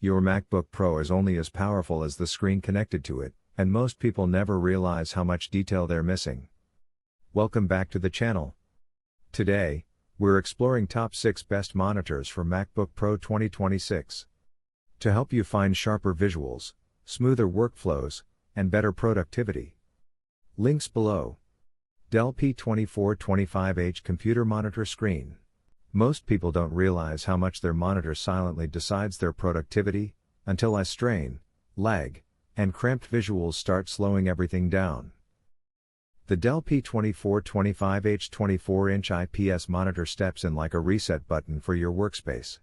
Your MacBook Pro is only as powerful as the screen connected to it, and most people never realize how much detail they're missing. Welcome back to the channel. Today, we're exploring top 6 best monitors for MacBook Pro 2026. To help you find sharper visuals, smoother workflows, and better productivity. Links below. Dell P2425H Computer Monitor Screen. Most people don't realize how much their monitor silently decides their productivity, until eye strain, lag, and cramped visuals start slowing everything down. The Dell P2425H 24-inch IPS monitor steps in like a reset button for your workspace.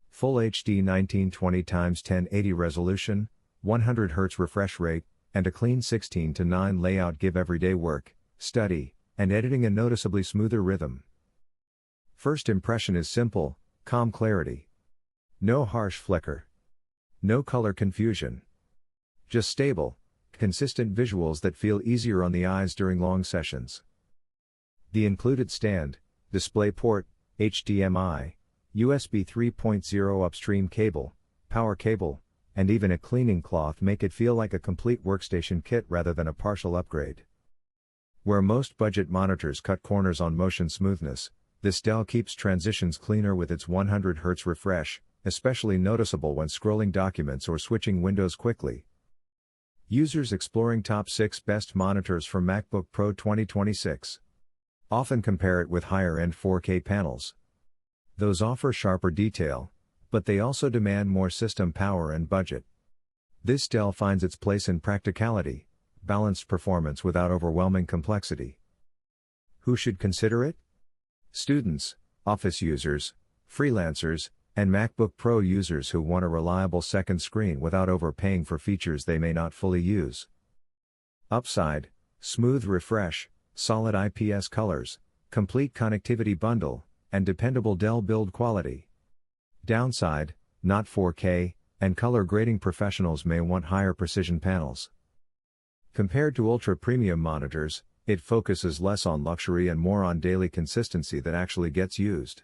Full HD 1920x1080 resolution, 100Hz refresh rate, and a clean 16:9 layout give everyday work, study, and editing a noticeably smoother rhythm. First impression is simple, calm clarity. No harsh flicker. No color confusion. Just stable, consistent visuals that feel easier on the eyes during long sessions. The included stand, DisplayPort, HDMI, USB 3.0 upstream cable, power cable, and even a cleaning cloth make it feel like a complete workstation kit rather than a partial upgrade. Where most budget monitors cut corners on motion smoothness, this Dell keeps transitions cleaner with its 100Hz refresh, especially noticeable when scrolling documents or switching windows quickly. Users exploring top 6 best monitors for MacBook Pro 2026. Often compare it with higher-end 4K panels. Those offer sharper detail, but they also demand more system power and budget. This Dell finds its place in practicality, balanced performance without overwhelming complexity. Who should consider it? Students, office users, freelancers, and MacBook Pro users who want a reliable second screen without overpaying for features they may not fully use. Upside: smooth refresh, solid IPS colors, complete connectivity bundle, and dependable Dell build quality. Downside: not 4K, and color grading professionals may want higher precision panels. Compared to ultra-premium monitors, it focuses less on luxury and more on daily consistency that actually gets used.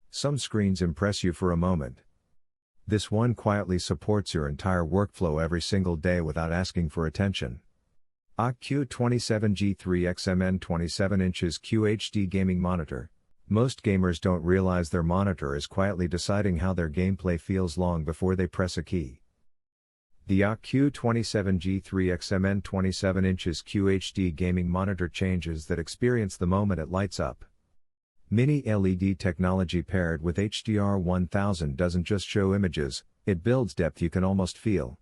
Some screens impress you for a moment. This one quietly supports your entire workflow every single day without asking for attention. ASUS Q27G3XMN 27 inches QHD Gaming Monitor. Most gamers don't realize their monitor is quietly deciding how their gameplay feels long before they press a key. The ASUS Q27G3XMN 27 inches QHD Gaming Monitor changes that experience the moment it lights up. Mini LED technology paired with HDR 1000 doesn't just show images, it builds depth you can almost feel.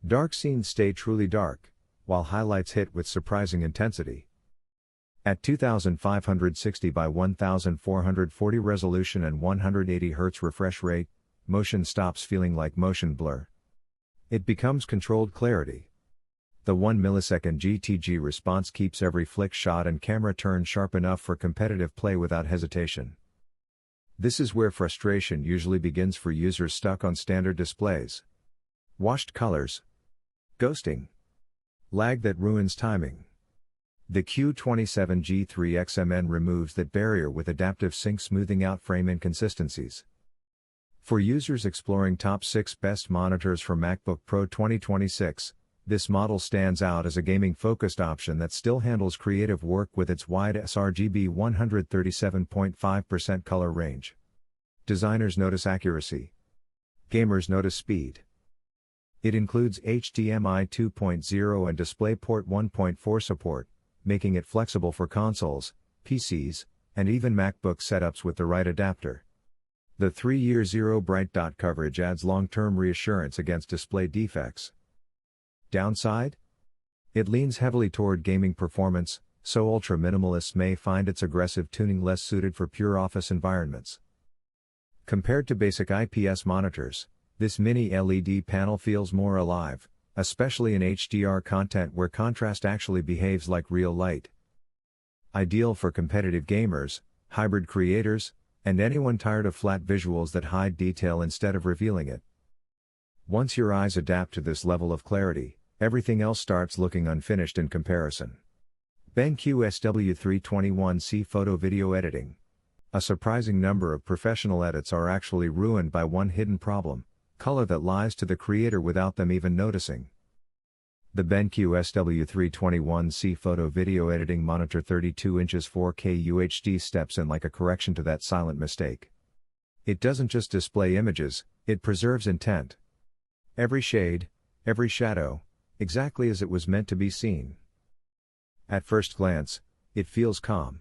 Dark scenes stay truly dark, while highlights hit with surprising intensity. At 2560 by 1440 resolution and 180Hz refresh rate, motion stops feeling like motion blur. It becomes controlled clarity. The 1 millisecond GTG response keeps every flick shot and camera turn sharp enough for competitive play without hesitation. This is where frustration usually begins for users stuck on standard displays. Washed colors. Ghosting. Lag that ruins timing. The Q27G3XMN removes that barrier with adaptive sync, smoothing out frame inconsistencies. For users exploring top 6 best monitors for MacBook Pro 2026, this model stands out as a gaming-focused option that still handles creative work with its wide sRGB 137.5% color range. Designers notice accuracy. Gamers notice speed. It includes HDMI 2.0 and DisplayPort 1.4 support, making it flexible for consoles, PCs, and even MacBook setups with the right adapter. The 3-year zero bright dot coverage adds long-term reassurance against display defects. Downside? It leans heavily toward gaming performance, so ultra-minimalists may find its aggressive tuning less suited for pure office environments. Compared to basic IPS monitors, this mini LED panel feels more alive, especially in HDR content where contrast actually behaves like real light. Ideal for competitive gamers, hybrid creators, and anyone tired of flat visuals that hide detail instead of revealing it. Once your eyes adapt to this level of clarity, everything else starts looking unfinished in comparison. BenQ SW321C Photo Video Editing. A surprising number of professional edits are actually ruined by one hidden problem: color that lies to the creator without them even noticing. The BenQ SW321C photo video editing monitor 32 inches 4K UHD steps in like a correction to that silent mistake. It doesn't just display images, it preserves intent. Every shade, every shadow, exactly as it was meant to be seen. At first glance, it feels calm.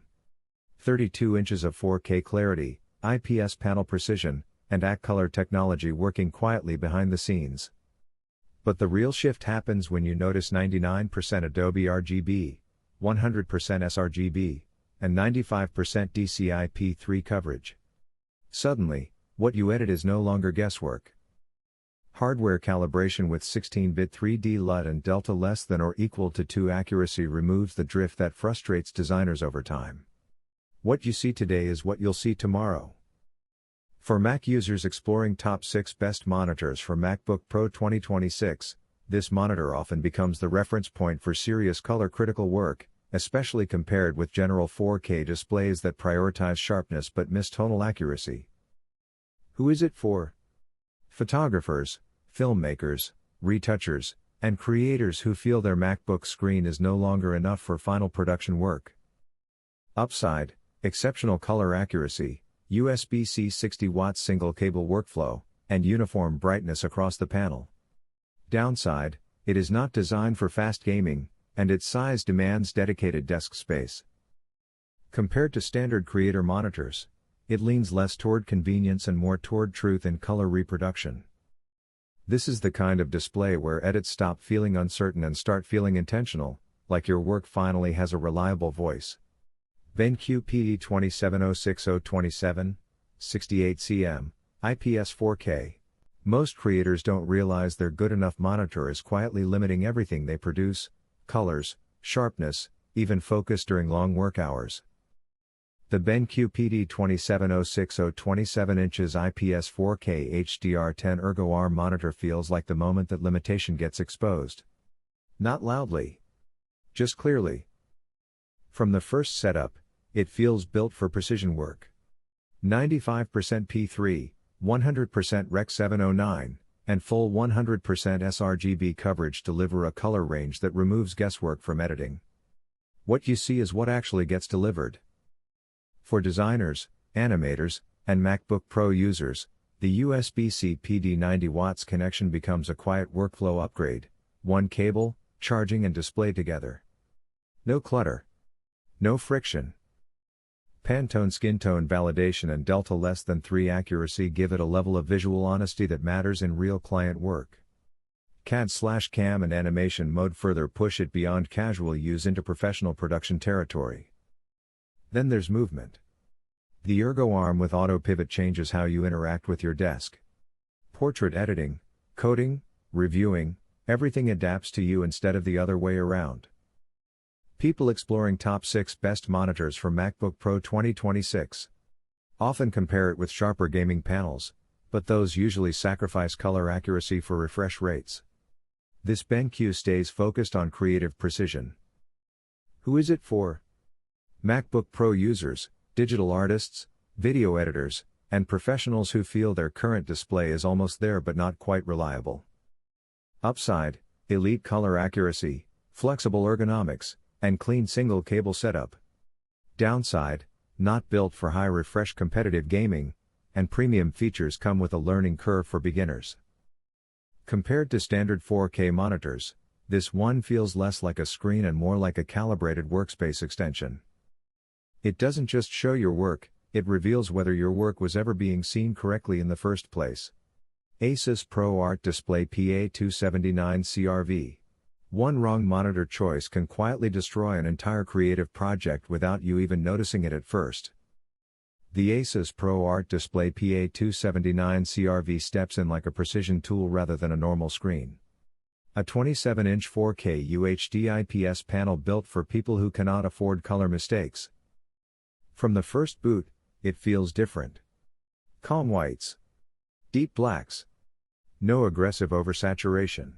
32 inches of 4K clarity, IPS panel precision, and ACC color technology working quietly behind the scenes. But the real shift happens when you notice 99% Adobe RGB, 100% sRGB, and 95% DCI-P3 coverage. Suddenly, what you edit is no longer guesswork. Hardware calibration with 16-bit 3D LUT and delta less than or equal to 2 accuracy removes the drift that frustrates designers over time. What you see today is what you'll see tomorrow. For Mac users exploring top 6 best monitors for MacBook Pro 2026, this monitor often becomes the reference point for serious color-critical work, especially compared with general 4K displays that prioritize sharpness but miss tonal accuracy. Who is it for? Photographers, filmmakers, retouchers, and creators who feel their MacBook screen is no longer enough for final production work. Upside: exceptional color accuracy, USB-C 60-watt single cable workflow, and uniform brightness across the panel. Downside: it is not designed for fast gaming, and its size demands dedicated desk space. Compared to standard creator monitors, it leans less toward convenience and more toward truth in color reproduction. This is the kind of display where edits stop feeling uncertain and start feeling intentional, like your work finally has a reliable voice. BenQ PD2706027, 68 cm, IPS 4K. Most creators don't realize their good enough monitor is quietly limiting everything they produce: colors, sharpness, even focus during long work hours. The BenQ PD27060 27 inches IPS 4K HDR10 ErgoArm monitor feels like the moment that limitation gets exposed. Not loudly, just clearly. From the first setup, it feels built for precision work. 95% P3, 100% Rec 709, and full 100% sRGB coverage deliver a color range that removes guesswork from editing. What you see is what actually gets delivered. For designers, animators, and MacBook Pro users, the USB-C PD 90 watts connection becomes a quiet workflow upgrade: one cable, charging and display together. No clutter. No friction. Pantone skin tone validation and delta less than 3 accuracy give it a level of visual honesty that matters in real client work. CAD/CAM and animation mode further push it beyond casual use into professional production territory. Then there's movement. The ErgoArm with auto pivot changes how you interact with your desk. Portrait editing, coding, reviewing, everything adapts to you instead of the other way around. People exploring top 6 best monitors for MacBook Pro 2026 often compare it with sharper gaming panels, but those usually sacrifice color accuracy for refresh rates. This BenQ stays focused on creative precision. Who is it for? MacBook Pro users, digital artists, video editors, and professionals who feel their current display is almost there but not quite reliable. Upside: elite color accuracy, flexible ergonomics, and clean single cable setup. Downside: not built for high refresh competitive gaming, and premium features come with a learning curve for beginners. Compared to standard 4K monitors, this one feels less like a screen and more like a calibrated workspace extension. It doesn't just show your work, it reveals whether your work was ever being seen correctly in the first place. ASUS ProArt Display PA279 CRV. One wrong monitor choice can quietly destroy an entire creative project without you even noticing it at first. The ASUS ProArt Display PA279 CRV steps in like a precision tool rather than a normal screen. A 27-inch 4K UHD IPS panel built for people who cannot afford color mistakes. From the first boot, it feels different. Calm whites. Deep blacks. No aggressive oversaturation.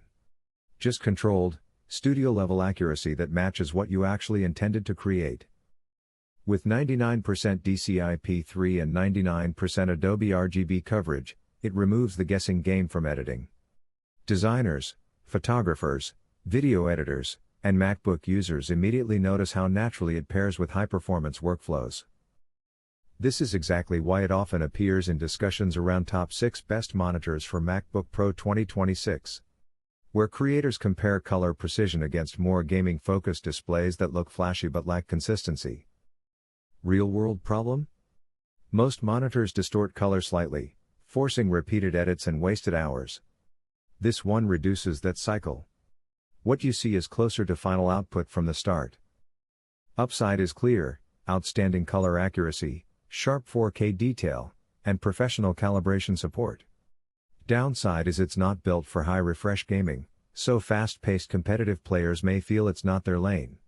Just controlled, studio-level accuracy that matches what you actually intended to create. With 99% DCI-P3 and 99% Adobe RGB coverage, It removes the guessing game from editing. Designers, photographers, video editors, and MacBook users immediately notice how naturally it pairs with high-performance workflows. This is exactly why it often appears in discussions around top 6 best monitors for MacBook Pro 2026, where creators compare color precision against more gaming-focused displays that look flashy but lack consistency. Real-world problem? Most monitors distort color slightly, forcing repeated edits and wasted hours. This one reduces that cycle. What you see is closer to final output from the start. Upside is clear: outstanding color accuracy, sharp 4K detail, and professional calibration support. Downside is it's not built for high refresh gaming, so fast-paced competitive players may feel it's not their lane.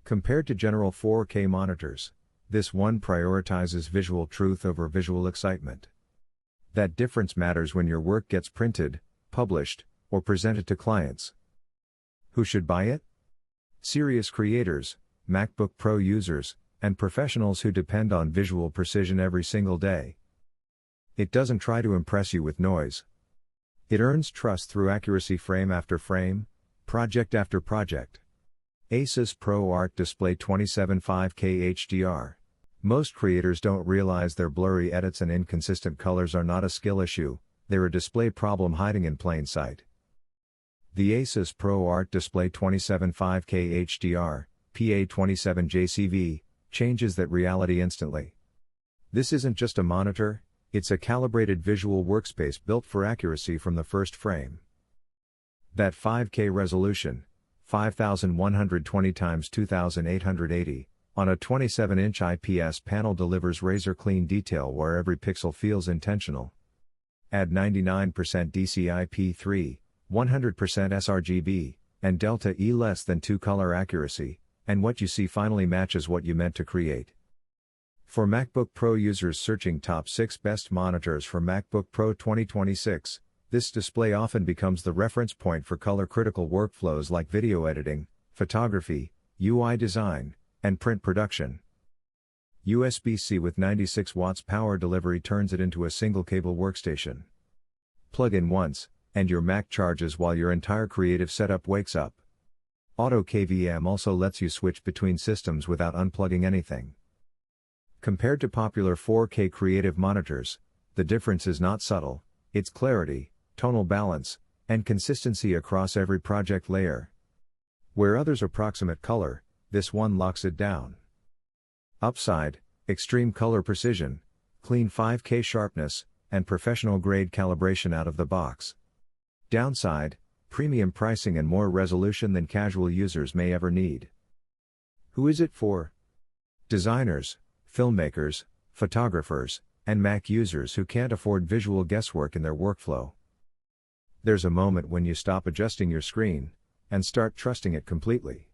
Compared to general 4K monitors, this one prioritizes visual truth over visual excitement. That difference matters when your work gets printed, published, or presented to clients. Who should buy it? Serious creators, MacBook Pro users, and professionals who depend on visual precision every single day. It doesn't try to impress you with noise. It earns trust through accuracy frame after frame, project after project. ASUS ProArt Display 27.5K HDR. Most creators don't realize their blurry edits and inconsistent colors are not a skill issue, they're a display problem hiding in plain sight. The ASUS ProArt Display 27.5K HDR, PA27JCV, changes that reality instantly. This isn't just a monitor, it's a calibrated visual workspace built for accuracy from the first frame. That 5K resolution, 5120 x 2880, on a 27-inch IPS panel delivers razor-clean detail where every pixel feels intentional. Add 99% DCI-P3, 100% sRGB, and Delta E less than 2 color accuracy, and what you see finally matches what you meant to create. For MacBook Pro users searching top 6 best monitors for MacBook Pro 2026, this display often becomes the reference point for color-critical workflows like video editing, photography, UI design, and print production. USB-C with 96 watts power delivery turns it into a single-cable workstation. Plug in once, and your Mac charges while your entire creative setup wakes up. Auto KVM also lets you switch between systems without unplugging anything. Compared to popular 4K creative monitors, the difference is not subtle, it's clarity, tonal balance, and consistency across every project layer. Where others approximate color, this one locks it down. Upside: extreme color precision, clean 5K sharpness, and professional-grade calibration out of the box. Downside: premium pricing and more resolution than casual users may ever need. Who is it for? Designers, filmmakers, photographers, and Mac users who can't afford visual guesswork in their workflow. There's a moment when you stop adjusting your screen and start trusting it completely.